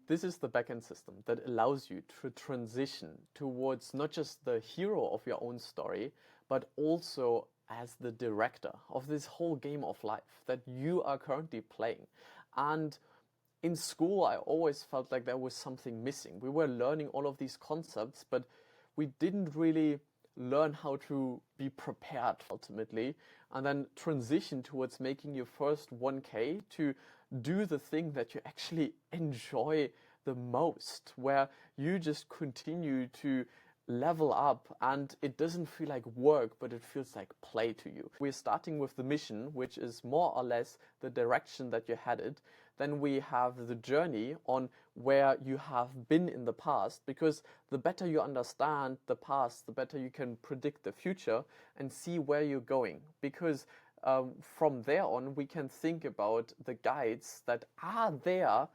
This is the backend system that allows you to transition towards not just the hero of your own story, but also as the director of this whole game of life that you are currently playing. And in school, I always felt like there was something missing. We were learning all of these concepts, but we didn't really learn how to be prepared ultimately, and then transition towards making your first 1K to do the thing that you actually enjoy the most, where you just continue to level up and it doesn't feel like work, but it feels like play to you. We're starting with the mission, which is more or less the direction that you're headed. Then we have the journey on where you have been in the past, because the better you understand the past, the better you can predict the future and see where you're going. Because from there on, we can think about the guides that are there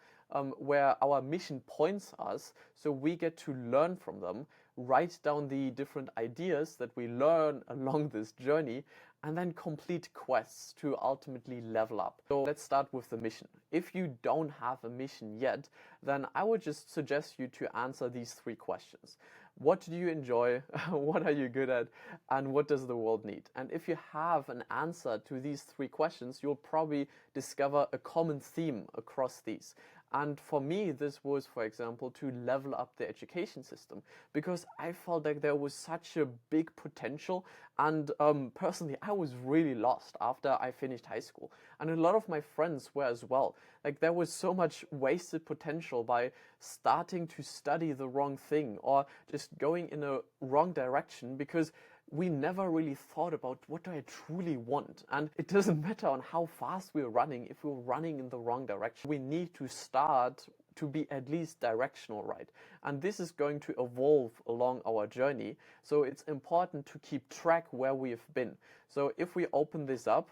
where our mission points us, so we get to learn from them, write down the different ideas that we learn along this journey, and then complete quests to ultimately level up. So let's start with the mission. If you don't have a mission yet, then I would just suggest you to answer these 3 questions. What do you enjoy? What are you good at? And what does the world need? And if you have an answer to these 3 questions, you'll probably discover a common theme across these. And for me, this was, for example, to level up the education system, because I felt like there was such a big potential. And personally, I was really lost after I finished high school. And a lot of my friends were as well. Like, there was so much wasted potential by starting to study the wrong thing or just going in a wrong direction, because we never really thought about what do I truly want. And it doesn't matter on how fast we're running if we're running in the wrong direction. We need to start to be at least directional, right? And this is going to evolve along our journey. So it's important to keep track where we've been. So if we open this up,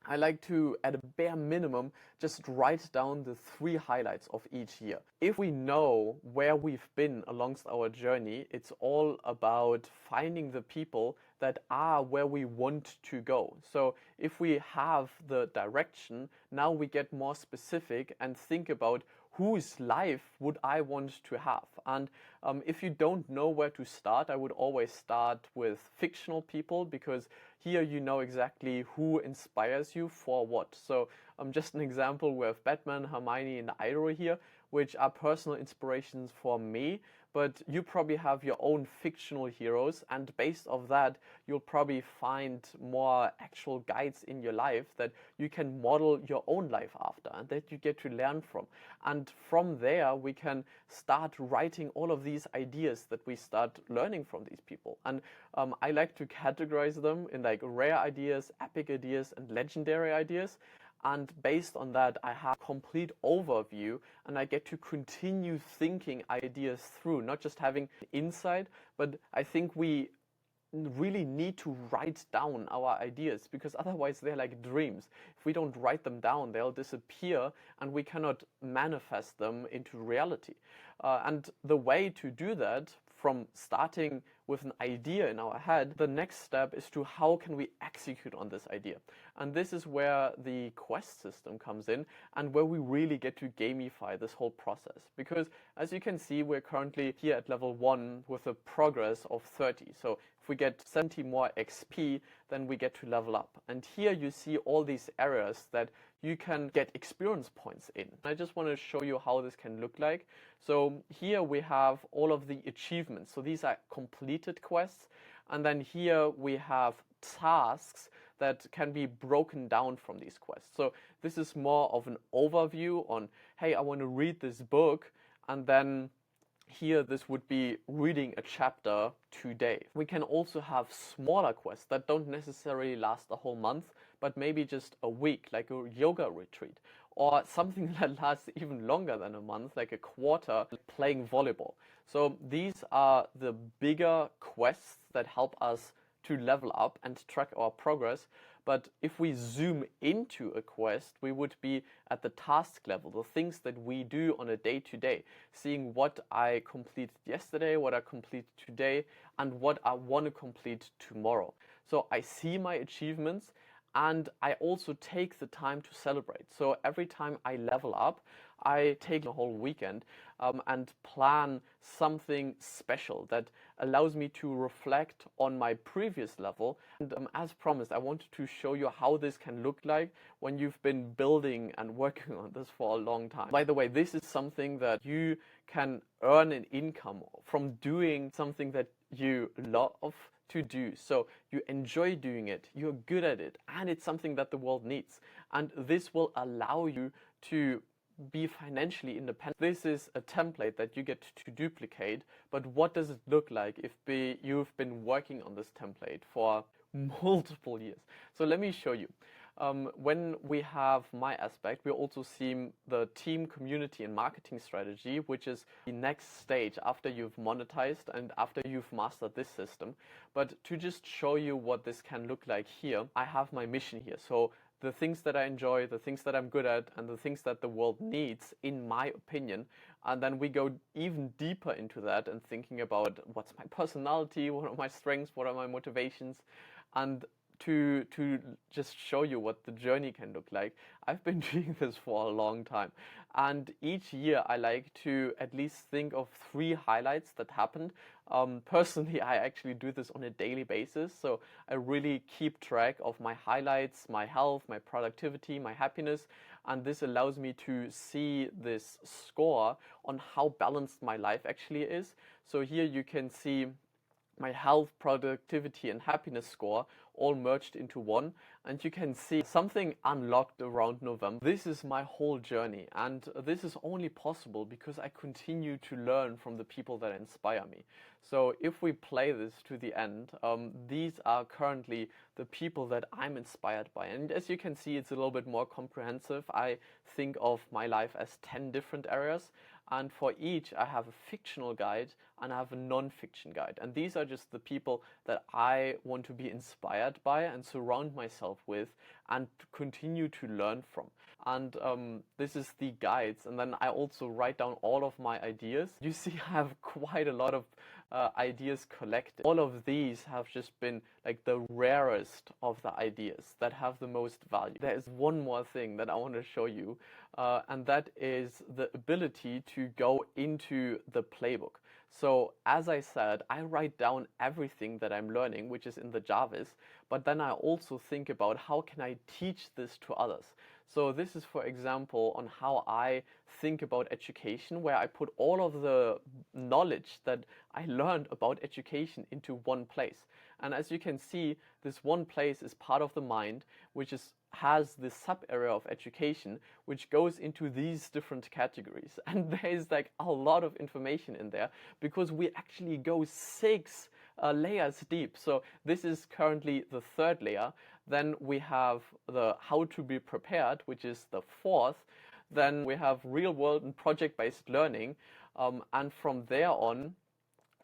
I like to, at a bare minimum, just write down the 3 highlights of each year. If we know where we've been alongst our journey, it's all about finding the people that are where we want to go. So if we have the direction, now we get more specific and think about whose life would I want to have. And if you don't know where to start, I would always start with fictional people, because here you know exactly who inspires you for what. So just an example, we have Batman, Hermione, and Iroh here, which are personal inspirations for me, but you probably have your own fictional heroes, and based off that, you'll probably find more actual guides in your life that you can model your own life after and that you get to learn from. And from there, we can start writing all of these ideas that we start learning from these people. And I like to categorize them in like rare ideas, epic ideas, and legendary ideas. And based on that, I have a complete overview, and I get to continue thinking ideas through, not just having insight, but I think we really need to write down our ideas, because otherwise they're like dreams. If we don't write them down, they'll disappear and we cannot manifest them into reality. And the way to do that, from starting with an idea in our head, the next step is to how can we execute on this idea. And this is where the quest system comes in, and where we really get to gamify this whole process. Because as you can see, we're currently here at level 1 with a progress of 30. So if we get 70 more XP, then we get to level up. And here you see all these areas that you can get experience points in. I just want to show you how this can look like. So here we have all of the achievements. So these are completed quests. And then here we have tasks that can be broken down from these quests. So this is more of an overview on, hey, I want to read this book, and then here this would be reading a chapter today. We can also have smaller quests that don't necessarily last a whole month, but maybe just a week, like a yoga retreat, or something that lasts even longer than a month, like a quarter, playing volleyball. So these are the bigger quests that help us to level up and track our progress. But if we zoom into a quest, we would be at the task level, the things that we do on a day-to-day, seeing what I completed yesterday, what I completed today, and what I want to complete tomorrow. So I see my achievements, and I also take the time to celebrate. So every time I level up, I take a whole weekend and plan something special that allows me to reflect on my previous level. And as promised, I wanted to show you how this can look like when you've been building and working on this for a long time. By the way, this is something that you can earn an income from doing something that you love to do. So you enjoy doing it, you're good at it, and it's something that the world needs. And this will allow you to be financially independent. This is a template that you get to duplicate, but what does it look like if you've been working on this template for multiple years? So let me show you. When we have my aspect, we also see the team, community, and marketing strategy, which is the next stage after you've monetized and after you've mastered this system. But to just show you what this can look like here, I have my mission here. So the things that I enjoy, the things that I'm good at, and the things that the world needs, in my opinion. And then we go even deeper into that and thinking about what's my personality, what are my strengths, what are my motivations, and to just show you what the journey can look like. I've been doing this for a long time, and each year I like to at least think of 3 highlights that happened. Personally, I actually do this on a daily basis, so I really keep track of my highlights, my health, my productivity, my happiness, and this allows me to see this score on how balanced my life actually is. So here you can see my health, productivity, and happiness score all merged into one, and you can see something unlocked around November. This is my whole journey, and this is only possible because I continue to learn from the people that inspire me. So if we play this to the end, these are currently the people that I'm inspired by, and as you can see, it's a little bit more comprehensive. I think of my life as 10 different areas, and for each I have a fictional guide and I have a non-fiction guide, and these are just the people that I want to be inspired by and surround myself with and continue to learn from. And this is the guides, and then I also write down all of my ideas. You see, I have quite a lot of ideas collected. All of these have just been like the rarest of the ideas that have the most value. There is one more thing that I want to show you, and that is the ability to go into the playbook. So as I said, I write down everything that I'm learning, which is in the Javis, but then I also think about how can I teach this to others. So this is, for example, on how I think about education, where I put all of the knowledge that I learned about education into one place. And as you can see, this one place is part of the mind, which has this sub area of education, which goes into these different categories. And there is like a lot of information in there because we actually go 6 layers deep. So this is currently the 3rd layer. Then we have the how to be prepared, which is the 4th. Then we have real world and project-based learning. And from there on,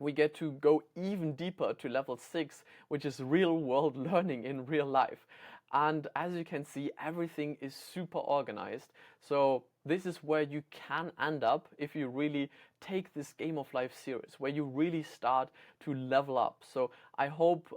we get to go even deeper to level 6, which is real world learning in real life. And as you can see, everything is super organized. So this is where you can end up if you really take this game of life serious, where you really start to level up. So I hope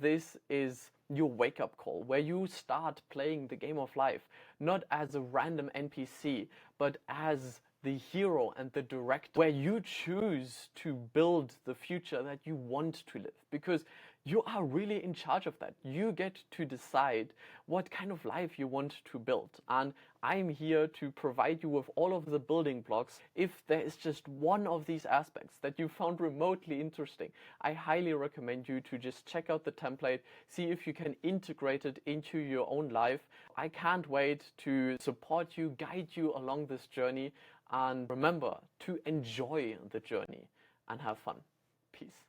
this is your wake-up call, where you start playing the game of life, not as a random NPC, but as the hero and the director, where you choose to build the future that you want to live, because you are really in charge of that. You get to decide what kind of life you want to build, and I'm here to provide you with all of the building blocks. If there is just one of these aspects that you found remotely interesting, I highly recommend you to just check out the template, see if you can integrate it into your own life. I can't wait to support you, guide you along this journey, and remember to enjoy the journey and have fun. Peace.